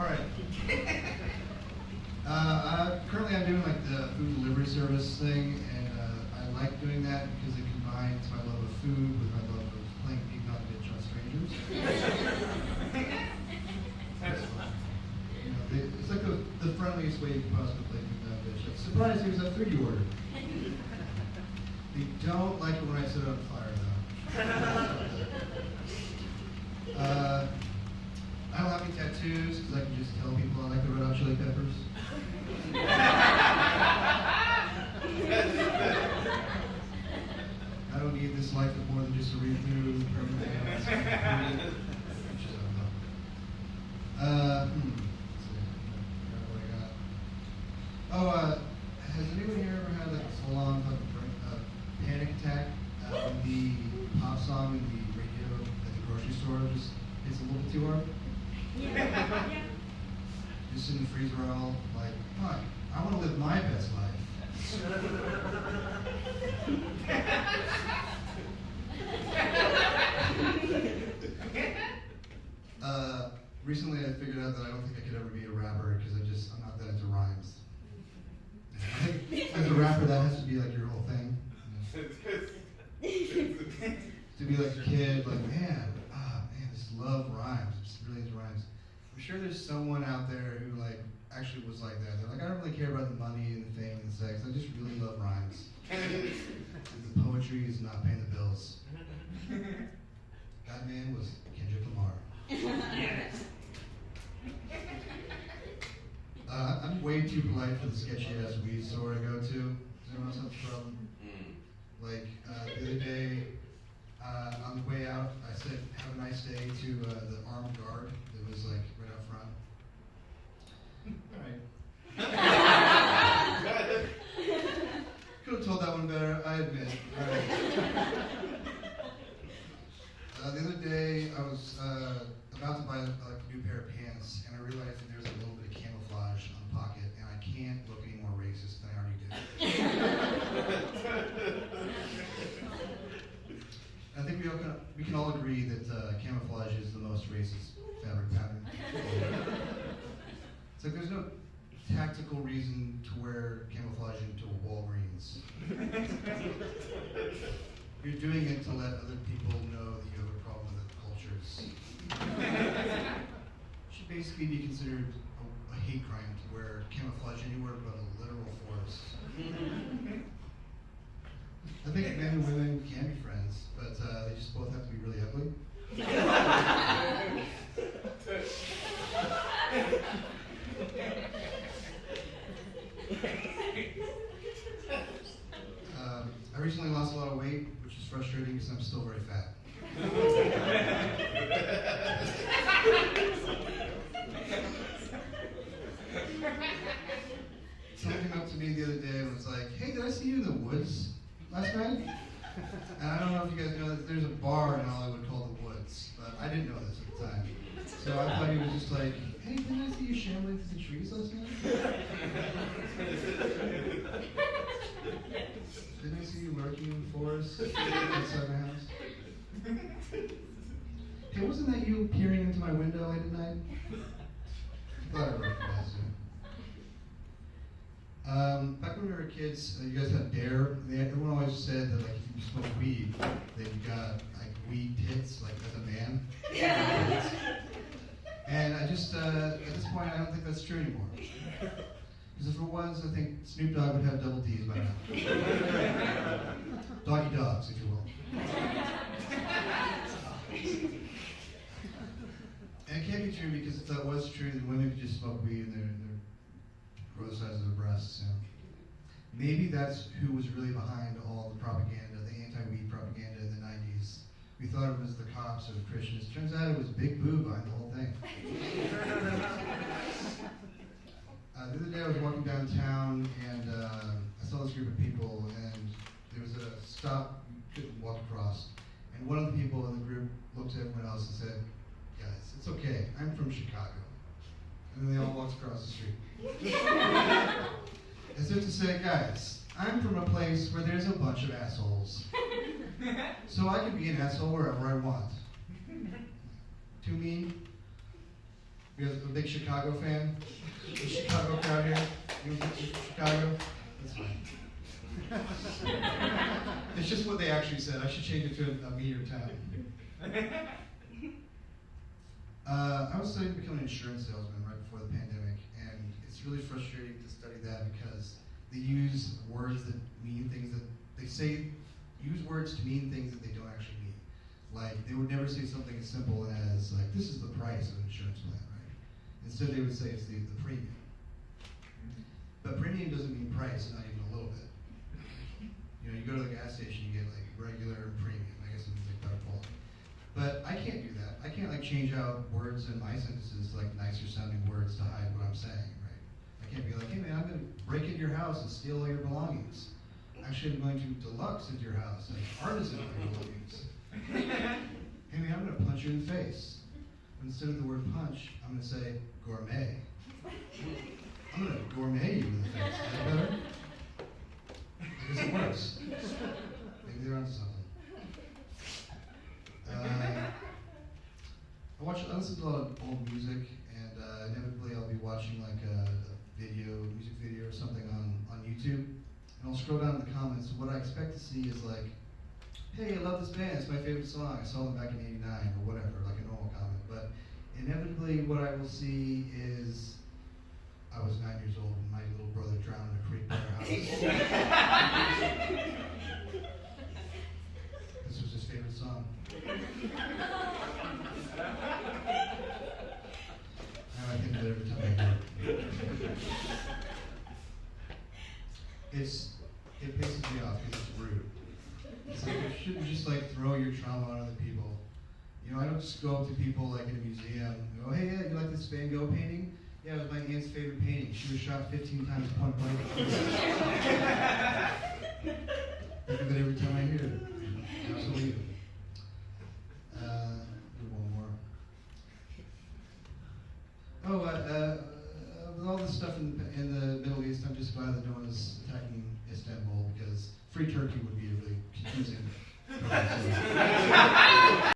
All right. Currently, I'm doing like the food delivery service thing, and I like doing that because it combines my love of food with my love of playing Big Not Bitch on strangers. That's fun. You know, it's like the friendliest way you can possibly play Big Not Bitch. Like, surprise, here's that food you ordered. They don't like it when I sit on fire, though. I don't have any tattoos because I can just tell people I like the Red Hot Chili Peppers. I don't need this life with more than just a read-through or everything else. Let's see. What I got. Oh, has anyone here ever had like a full-on panic attack when the pop song in the radio at the grocery store just hits a little bit too hard? Yeah. Just in the freezer all like, fuck, I want to live my best life. Recently I figured out that I don't think I could ever be a rapper because I'm not that into rhymes. I think as a rapper that has to be like your whole thing. You know? To be like a kid, like, man, I just love rhymes. I'm just really into rhymes. I'm sure there's someone out there who like actually was like that. They're like, I don't really care about the money and the fame and the sex. I just really love rhymes. The poetry is not paying the bills. That man was Kendrick Lamar. Yes. I'm way too polite for the sketchy ass weed store I go to. Does anyone else have a problem? Like the other day, on the way out, I said, "Have a nice day" to the armed guard that was like right out front. All right. Could have told that one better, I admit. All right. The other day, I was about to buy like a new pair of pants, and I realized that there's a little bit of camouflage on the pocket, and I can't look any more racist than I already did. I think we can all agree that camouflage is the most racist fabric pattern. It's like there's no tactical reason to wear camouflage into a Walgreens. You're doing it to let other people know that you have a problem with the cultures. It should basically be considered a hate crime to wear camouflage anywhere but a literal forest. I think men and women can be friends, but they just both have to be really ugly. I recently lost a lot of weight, which is frustrating because I'm still very fat. Someone came up to me the other day and was like, "Hey, did I see you in the woods last night?" And I don't know if you guys know that there's a bar in Hollywood called The Woods, but I didn't know this at the time. So I thought he was just like, "Hey, didn't I see you shambling through the trees last night? Didn't I see you lurking in the forest outside my house? Hey, wasn't that you peering into my window late at night?" I thought I recognized you. Back when we were kids, you guys had Dare. Everyone always said that like if you smoke weed, that you got like weed tits, like as a man. And I just at this point, I don't think that's true anymore. Because if it was, I think Snoop Dogg would have double D's by now. Doggy dogs, if you will. And it can't be true because if that was true, then women could just smoke weed and they're grow the size of their breasts. You know? Maybe that's who was really behind all the propaganda, the anti-weed propaganda in the 90s. We thought it was the cops or the Christians. Turns out it was Big Boo behind the whole thing. The other day I was walking downtown and I saw this group of people and there was a stop you couldn't walk across. And one of the people in the group looked at everyone else and said, "Guys, it's okay, I'm from Chicago." And then they all walked across the street. As if to say, "Guys, I'm from a place where there's a bunch of assholes. So I can be an asshole wherever I want." Too mean? You guys a big Chicago fan? The Chicago crowd here? You from Chicago? That's fine. It's just what they actually said. I should change it to a meteor town. I was studying to become an insurance salesman right before the pandemic, and it's really frustrating to study that because they use words that mean things that they say, use words to mean things that they don't actually mean. Like, they would never say something as simple as, like, this is the price of an insurance plan, right? Instead, they would say it's the premium. But premium doesn't mean price, not even a little bit. You know, you go to the gas station, you get, like, regular and premium. I guess it means, like, better quality. But I can't do that. I can't, like, change out words in my sentences to, like, nicer sounding words to hide what I'm saying, right? I can't be like, hey, man, I'm going to break into your house and steal all your belongings. Actually, I'm going to deluxe into your house and artisan all your belongings. Hey, man, I'm going to punch you in the face. But instead of the word punch, I'm going to say gourmet. I'm going to gourmet you in the face. Is that better? Because it works. Maybe they're onto something. I listen to a lot of old music, and inevitably I'll be watching like a music video or something on YouTube, and I'll scroll down to the comments, and what I expect to see is like, hey, I love this band, it's my favorite song, I saw them back in '89, or whatever, like a normal comment, but inevitably what I will see is, I was 9 years old and my little brother drowned in a creek by our house. This was his favorite song. Now I think of it every time I hear it. It pisses me off because it's rude. It's like you shouldn't just like throw your trauma on other people. You know, I don't just go up to people like in a museum and go, hey, yeah, you like this Van Gogh painting? Yeah, it was my aunt's favorite painting. She was shot 15 times point blank. Think of it every time I hear it. Absolutely. Do one more. Oh, with all this stuff in the Middle East, I'm just glad that no one is attacking Istanbul because free Turkey would be a really confusing.